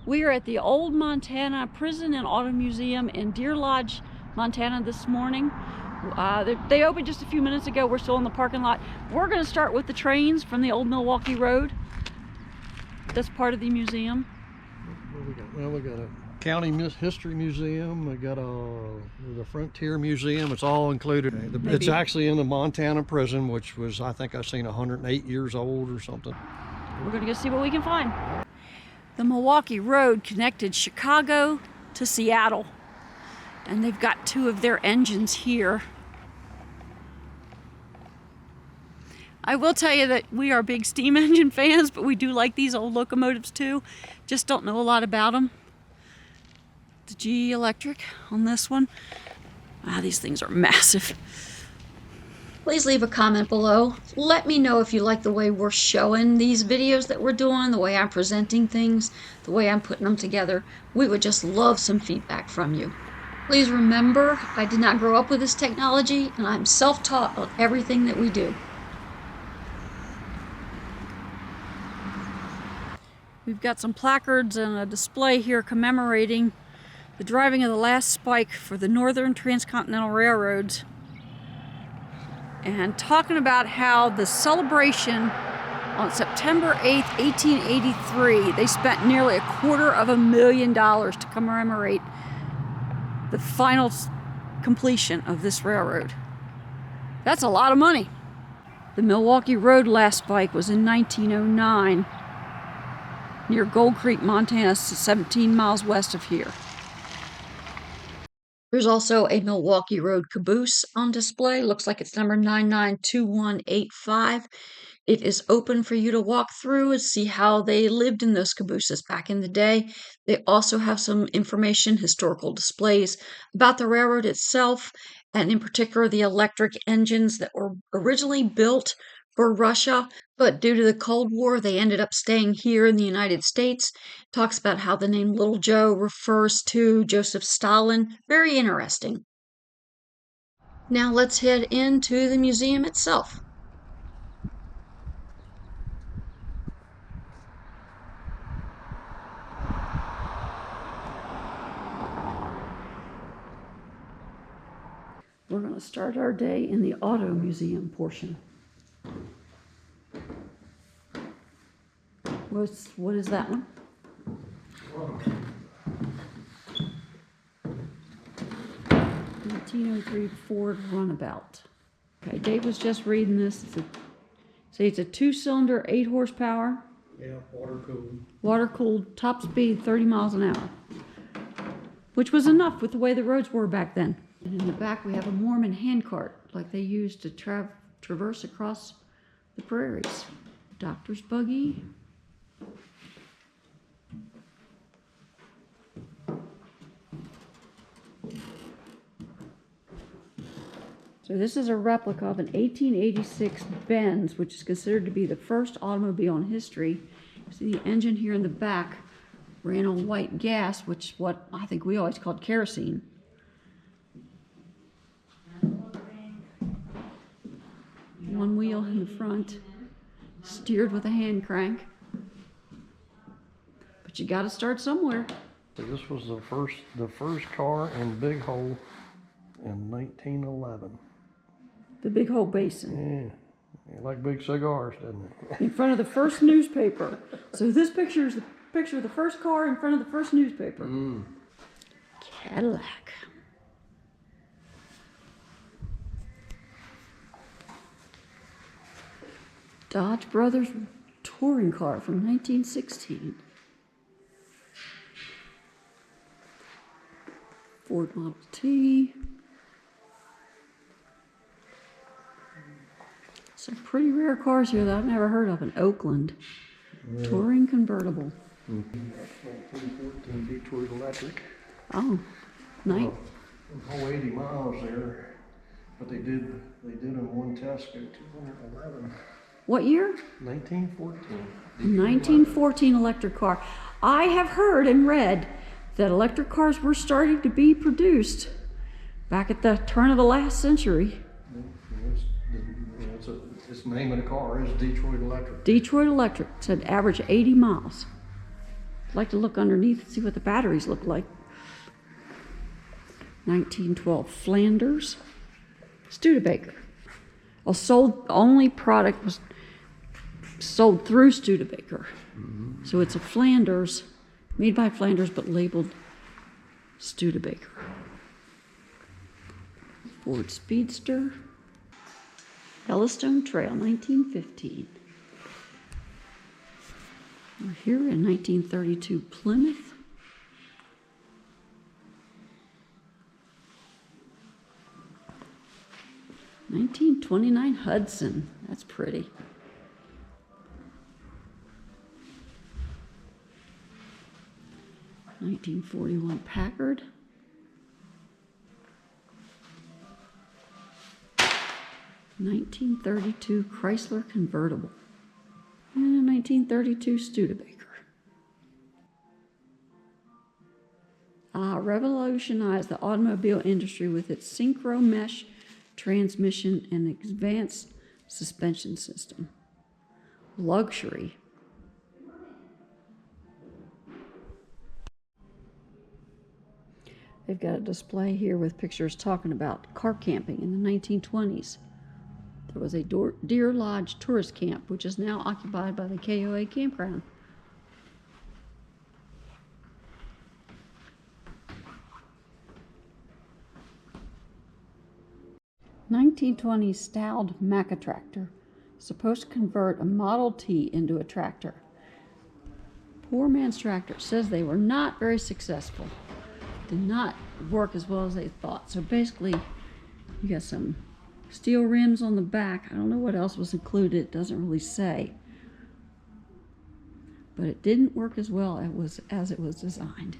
We are at the Old Montana Prison and Auto Museum in Deer Lodge, Montana this morning. They opened just a few minutes ago. We're still in the parking lot. We're going to start with the trains from the old Milwaukee Road. That's part of the museum. What we got? Well, we got a county history museum. We got the Frontier Museum. It's all included. It's actually in the Montana prison, which was, I think I've seen 108 years old or something. We're going to go see what we can find. The Milwaukee Road connected Chicago to Seattle, and they've got two of their engines here. I will tell you that we are big steam engine fans, but we do like these old locomotives too. Just don't know a lot about them. The GE Electric on this one. These things are massive. Please leave a comment below. Let me know if you like the way we're showing these videos that we're doing, the way I'm presenting things, the way I'm putting them together. We would just love some feedback from you. Please remember, I did not grow up with this technology, and I'm self-taught on everything that we do. We've got some placards and a display here commemorating the driving of the last spike for the Northern Transcontinental Railroads, and talking about how the celebration on September 8th, 1883, they spent nearly $250,000 to commemorate the final completion of this railroad. That's a lot of money. The Milwaukee Road last spike was in 1909 near Gold Creek, Montana, 17 miles west of here. There's also a Milwaukee Road caboose on display. Looks like it's number 992185. It is open for you to walk through and see how they lived in those cabooses back in the day. They also have some information, historical displays about the railroad itself, and in particular the electric engines that were originally built for Russia, but due to the Cold War, they ended up staying here in the United States. Talks about how the name Little Joe refers to Joseph Stalin. Very interesting. Now let's head into the museum itself. We're going to start our day in the Auto Museum portion. What is that one? 1903 Ford Runabout. Okay, Dave was just reading this. It's a 2-cylinder, 8 horsepower. Yeah, water-cooled. Water-cooled, top speed 30 miles an hour. Which was enough with the way the roads were back then. And in the back we have a Mormon handcart, like they used to traverse across the prairies. Doctor's buggy. So this is a replica of an 1886 Benz, which is considered to be the first automobile in history. See the engine here in the back ran on white gas, which is what I think we always called kerosene. One wheel in the front, steered with a hand crank. But you got to start somewhere. So this was the first car in Big Hole in 1911. The Big Hole Basin. Yeah, like big cigars, doesn't it? In front of the first newspaper. So this picture is the picture of the first car in front of the first newspaper. Cadillac. Dodge Brothers touring car from 1916. Ford Model T. Some pretty rare cars here that I've never heard of in Oakland. Yeah. Touring convertible. 2014 Detroit Electric. Oh, nice. Whole 80 miles there, but they did in one test go 211. What year? 1914. 1914 electric car. I have heard and read that electric cars were starting to be produced back at the turn of the last century. Its name of the car is Detroit Electric. Detroit Electric said average 80 miles. I'd like to look underneath and see what the batteries look like. 1912 Flanders Studebaker. Well, only product was sold through Studebaker. So it's a Flanders, made by Flanders, but labeled Studebaker. Ford Speedster. Yellowstone Trail, 1915. We're here in 1932 Plymouth. $1929 Hudson. That's pretty. $1941 Packard. $1932 Chrysler convertible. And a 1932 Studebaker. Revolutionized the automobile industry with its synchro mesh transmission and advanced suspension system. Luxury. They've got a display here with pictures talking about car camping in the 1920s. There was a Deer Lodge tourist camp, which is now occupied by the KOA campground. (1920s) styled Maca tractor, supposed to convert a Model T into a tractor. Poor man's tractor. Says they were not very successful. Did not work as well as they thought. So basically, you got some steel rims on the back. I don't know what else was included. It doesn't really say. But it didn't work as well as it was designed.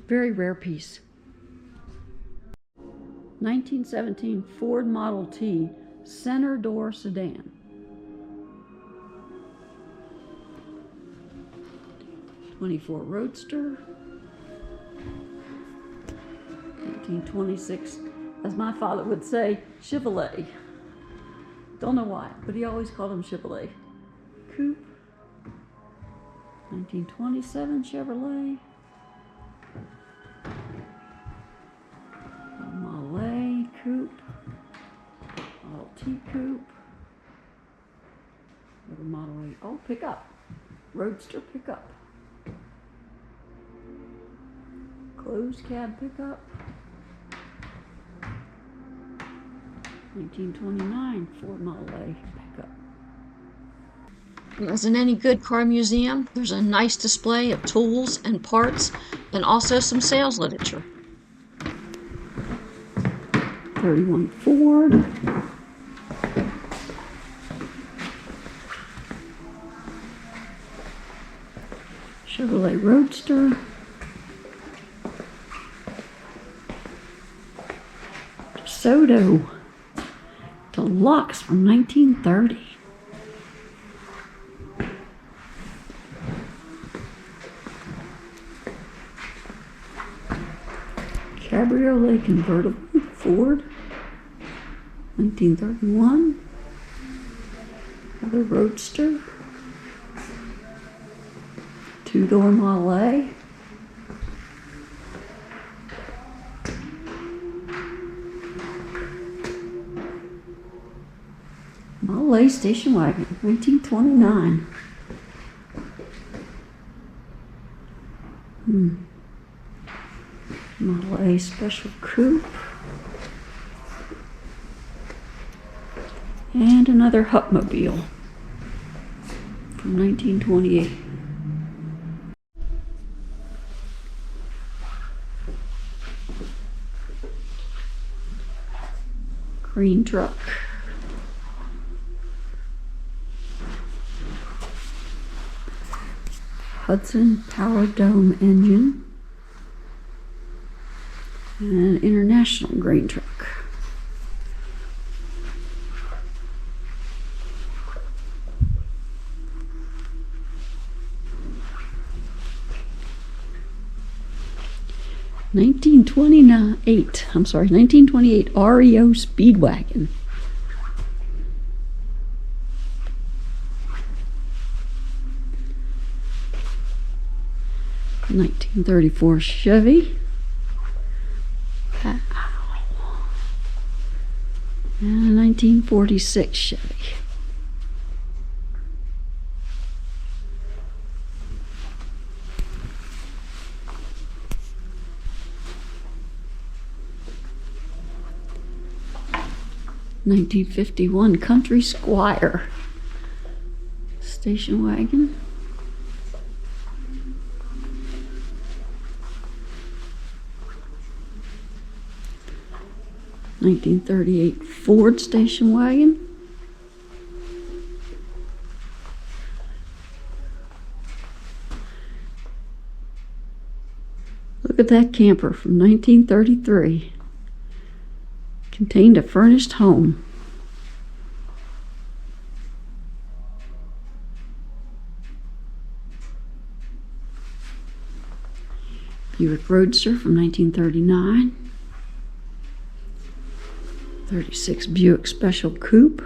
Very rare piece. 1917 Ford Model T center door sedan. '24 Roadster. 1926, as my father would say, Chevrolet. Don't know why, but he always called them Chevrolet. Coupe. 1927 Chevrolet. Model A Coupe. Model T Coupe. Another Model A. Oh, pickup. Roadster pickup. Closed cab pickup. 1929 Ford Model A pickup. As in any good car museum, there's a nice display of tools and parts and also some sales literature. 31 Ford. Chevrolet Roadster. DeSoto Deluxe from 1930. Cabriolet convertible Ford, 1931. Another Roadster. Two-door Model A. Model A station wagon, 1929. Model A special coupe. And another Hupmobile from 1928. Green truck. Hudson Power Dome engine. And international grain truck. $1928 REO Speedwagon. 1934 Chevy. Wow. And a 1946 Chevy. (1951) Country Squire station wagon. (1938) Ford station wagon. Look at that camper from 1933. Contained a furnished home. Buick Roadster from 1939. 36 Buick Special Coupe.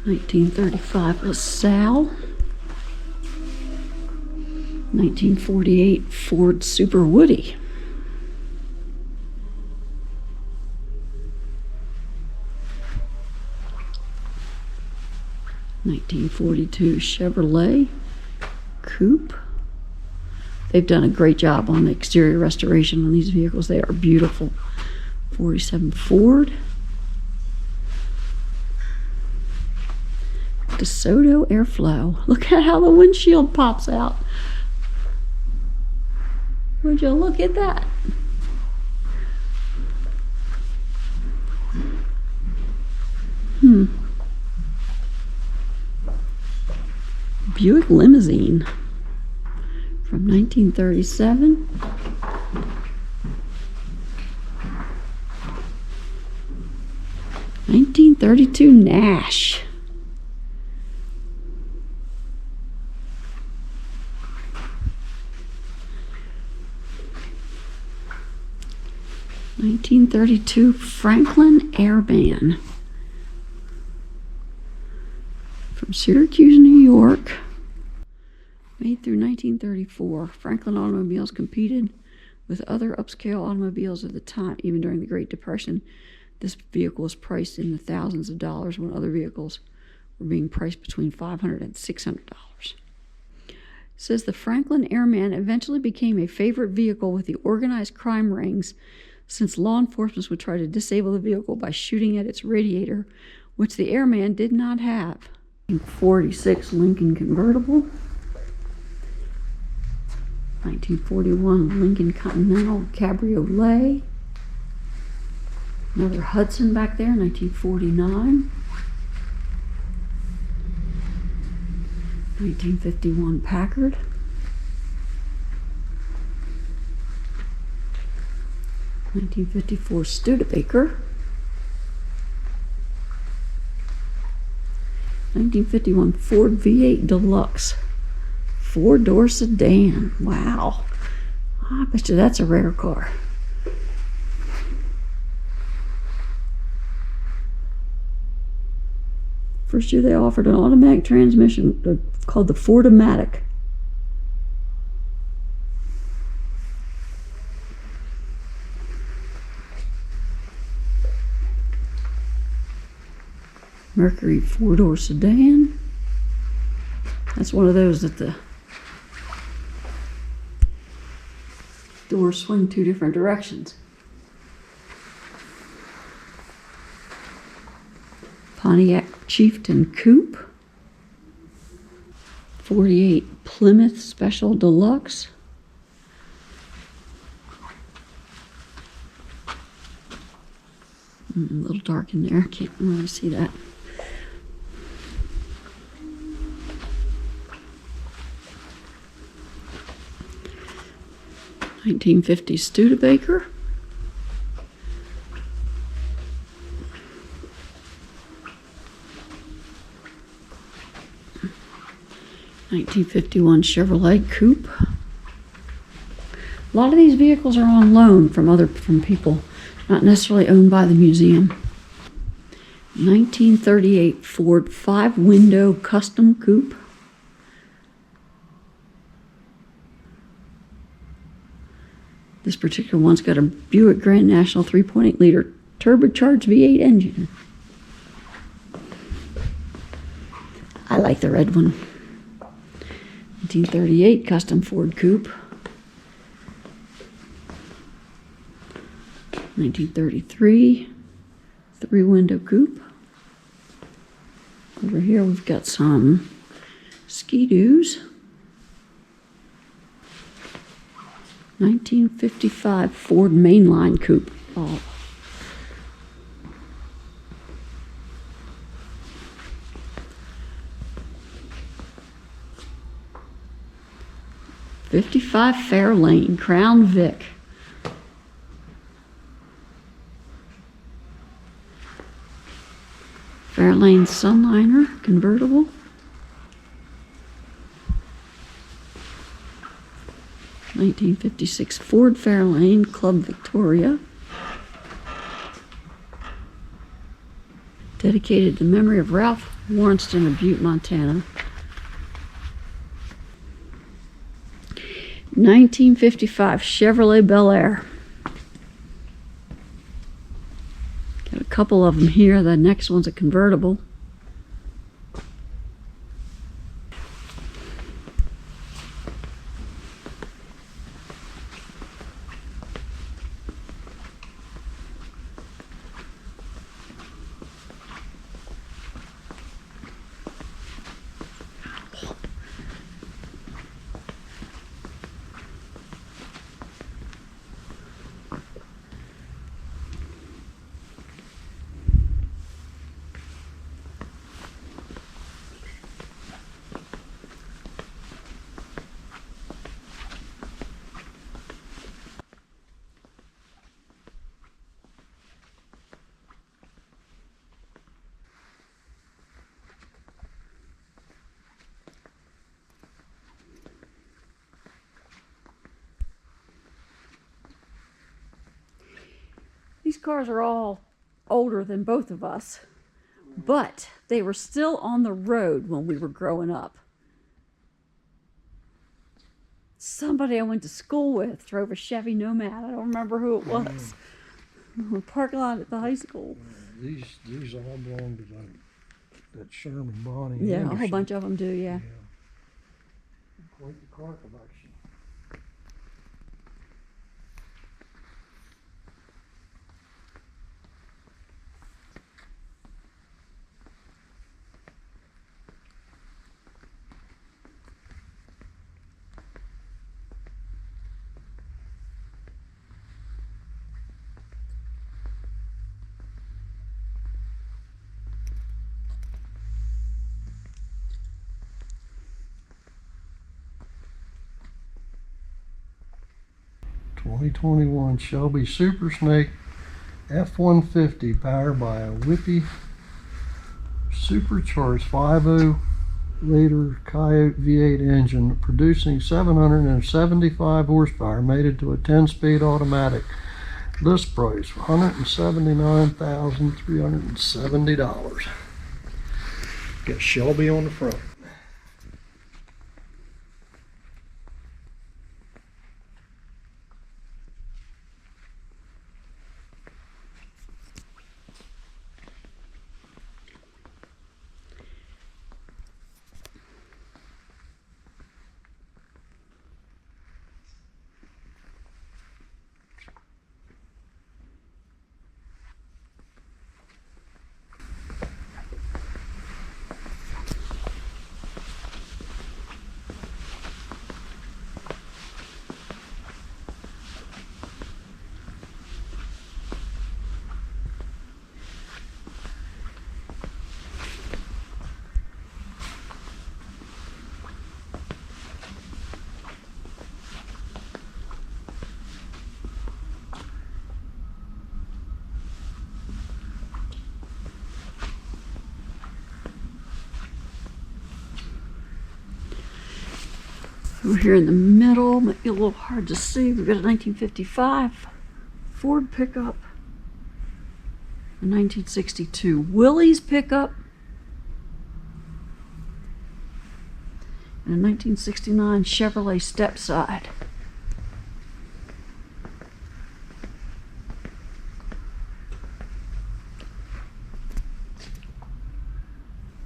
(1935) LaSalle. 1948 Ford Super Woody. (1942) Chevrolet Coupe. They've done a great job on the exterior restoration on these vehicles. They are beautiful. 47 Ford. DeSoto Airflow. Look at how the windshield pops out. Would you look at that? Buick Limousine from 1937. (1932) Nash. (1932) Franklin Airman from Syracuse, New York. Made through 1934, Franklin automobiles competed with other upscale automobiles of the time. Even during the Great Depression, this vehicle was priced in the thousands of dollars when other vehicles were being priced between $500 and $600. It says the Franklin Airman eventually became a favorite vehicle with the organized crime rings, since law enforcement would try to disable the vehicle by shooting at its radiator, which the Airman did not have. 1946 Lincoln convertible. 1941 Lincoln Continental Cabriolet. Another Hudson back there, 1949. 1951 Packard. 1954 Studebaker. 1951 Ford V8 Deluxe. 4-door sedan. Wow. I bet you that's a rare car. First year they offered an automatic transmission called the Ford-O-Matic. Mercury 4-door sedan. That's one of those that the doors swing 2 different directions. Pontiac Chieftain Coupe. 48 Plymouth Special Deluxe. A little dark in there, can't really see that. (1950) Studebaker. 1951 Chevrolet Coupe. A lot of these vehicles are on loan from people, not necessarily owned by the museum. 1938 Ford 5-window custom coupe. This particular one's got a Buick Grand National 3.8 liter turbocharged V8 engine. I like the red one. 1938 custom Ford coupe. 1933 3-window coupe. Over here we've got some Ski-Doos. 1955 Ford mainline coupe. Oh. '55 Fairlane Crown Vic. Fairlane Sunliner convertible. '56 Ford Fairlane Club Victoria. Dedicated to the memory of Ralph Warnston of Butte, Montana. 1955 Chevrolet Bel Air. Got a couple of them here. The next one's a convertible. These cars are all older than both of us, but they were still on the road when we were growing up. Somebody I went to school with drove a Chevy Nomad. I don't remember who it was. In the parking lot at the high school. These all belong to that Sherman Bonnie. Yeah, Anderson. a whole bunch of them do, yeah. Quite the car collection. '21 Shelby Super Snake F-150 powered by a Whippy supercharged 5.0-liter Coyote V8 engine producing 775 horsepower, mated to a 10-speed automatic. List price $179,370. Got Shelby on the front. We're here in the middle, might be a little hard to see. We've got a 1955 Ford pickup. A 1962 Willys pickup. And a 1969 Chevrolet Stepside.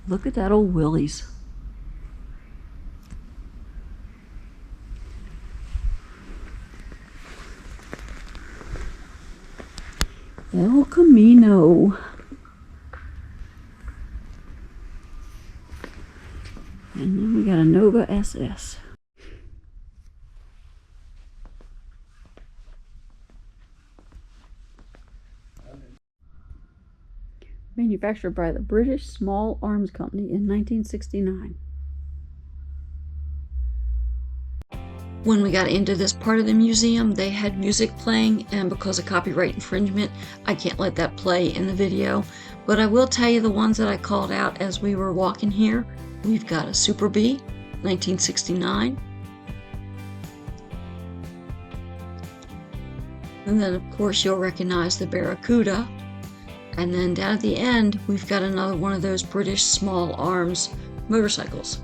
Look at that old Willys. El Camino. And then we got a Nova SS. Manufactured by the British Small Arms Company in 1969. When we got into this part of the museum, they had music playing, and because of copyright infringement, I can't let that play in the video. But I will tell you the ones that I called out as we were walking here. We've got a Super Bee, 1969. And then, of course, you'll recognize the Barracuda. And then down at the end, we've got another one of those British small arms motorcycles.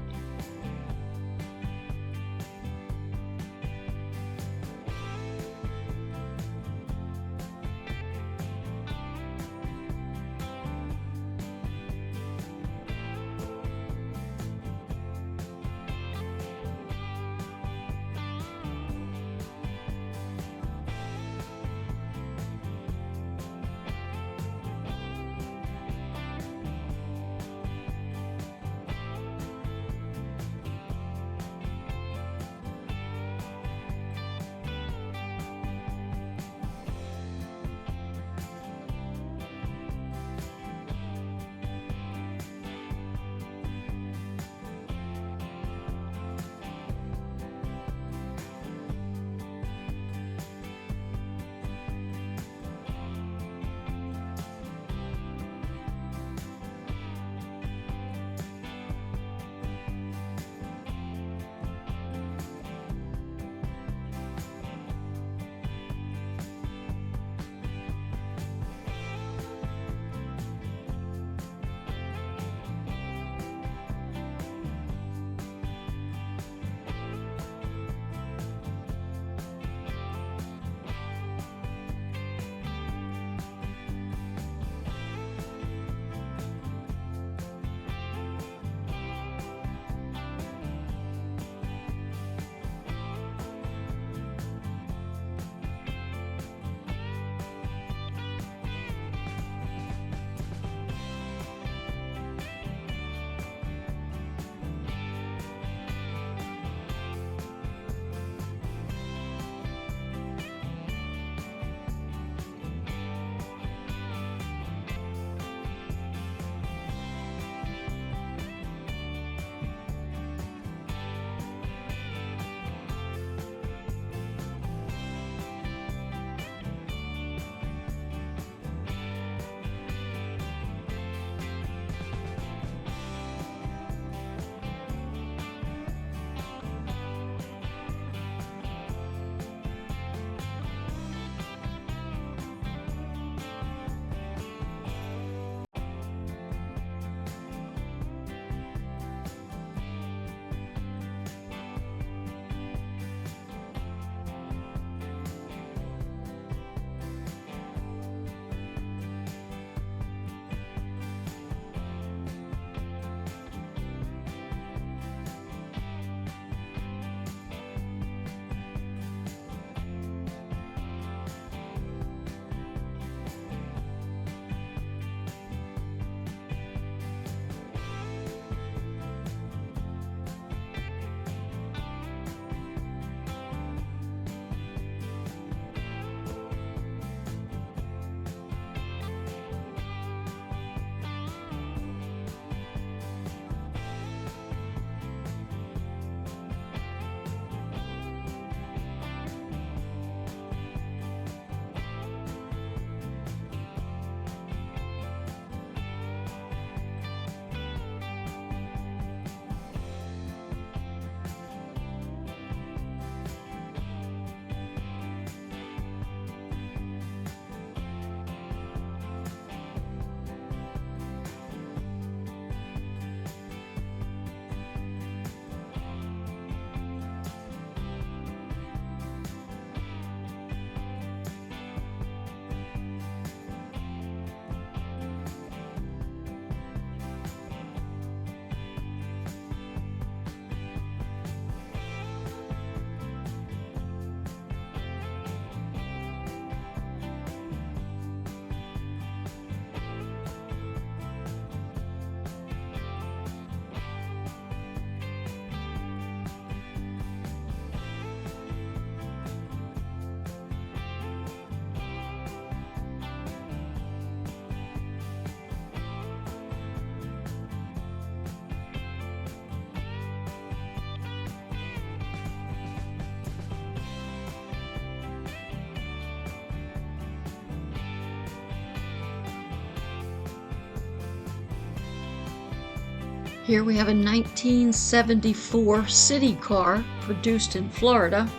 Here we have a 1974 city car produced in Florida.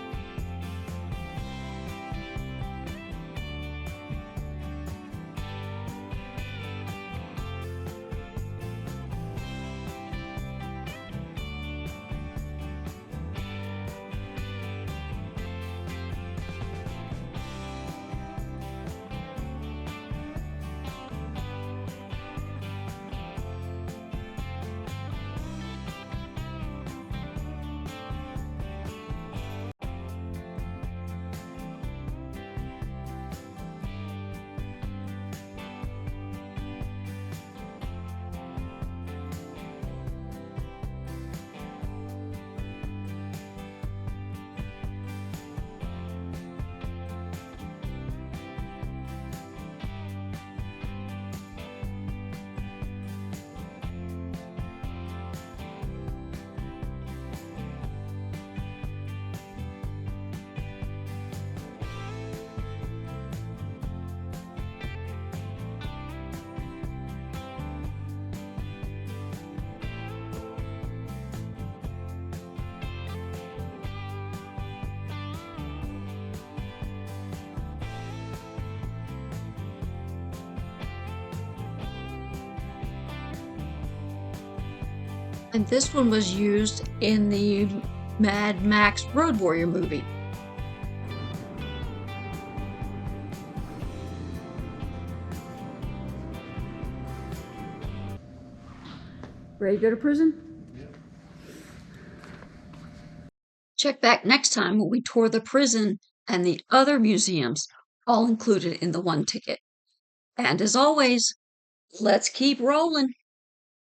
And this one was used in the Mad Max Road Warrior movie. Ready to go to prison? Yep. Check back next time when we tour the prison and the other museums, all included in the one ticket. And as always, let's keep rolling.